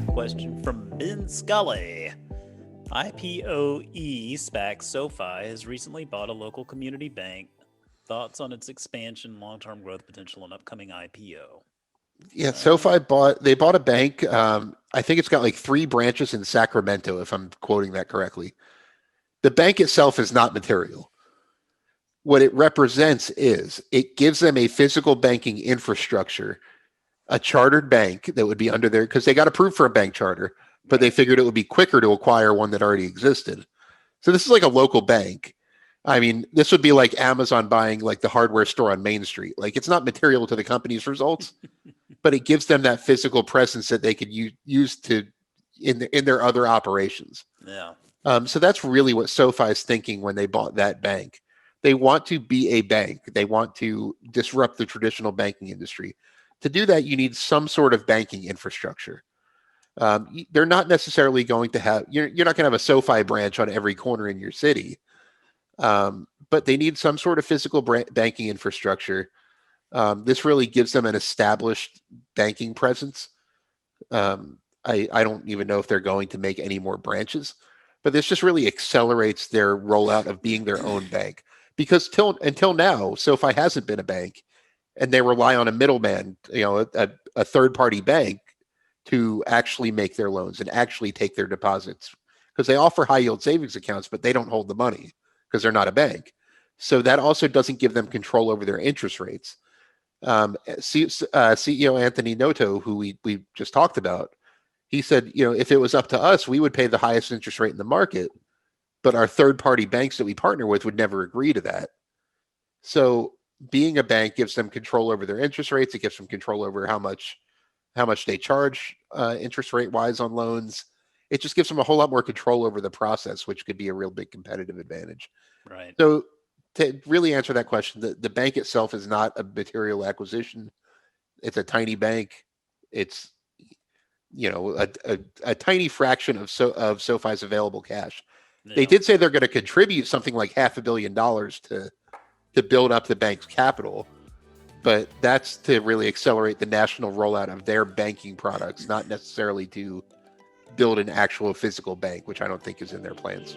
Question from Ben Scully. IPOE SPAC SoFi has recently bought a local community bank. Thoughts on its expansion, long-term growth potential, and upcoming IPO? Yeah, SoFi bought a bank. I think it's got like 3 branches in Sacramento, if I'm quoting that correctly. The bank itself is not material. What it represents is it gives them a physical banking infrastructure, a chartered bank that would be under there because they got approved for a bank charter, but they figured it would be quicker to acquire one that already existed. So this is like a local bank. I mean, this would be like Amazon buying like the hardware store on Main Street. Like it's not material to the company's results, but it gives them that physical presence that they could use to in their other operations. Yeah. So that's really what SoFi is thinking when they bought that bank. They want to be a bank. They want to disrupt the traditional banking industry. To do that, you need some sort of banking infrastructure. They're not necessarily going to have, you're not going to have a SoFi branch on every corner in your city, but they need some sort of physical banking infrastructure. This really gives them an established banking presence. I don't even know if they're going to make any more branches, but this just really accelerates their rollout of being their own bank. Because until now, SoFi hasn't been a bank, and they rely on a middleman, a third-party bank, to actually make their loans and actually take their deposits. Because they offer high-yield savings accounts, but they don't hold the money because they're not a bank. So that also doesn't give them control over their interest rates. CEO Anthony Noto, who we just talked about, he said, if it was up to us, we would pay the highest interest rate in the market, but our third-party banks that we partner with would never agree to that. So being a bank gives them control over their interest rates. It gives them control over how much they charge interest rate-wise on loans. It just gives them a whole lot more control over the process, which could be a real big competitive advantage. Right. So to really answer that question, the bank itself is not a material acquisition. It's a tiny bank. It's a tiny fraction of SoFi's available cash. Yeah. They did say they're going to contribute something like $500 million to build up the bank's capital, but that's to really accelerate the national rollout of their banking products, not necessarily to build an actual physical bank, which I don't think is in their plans.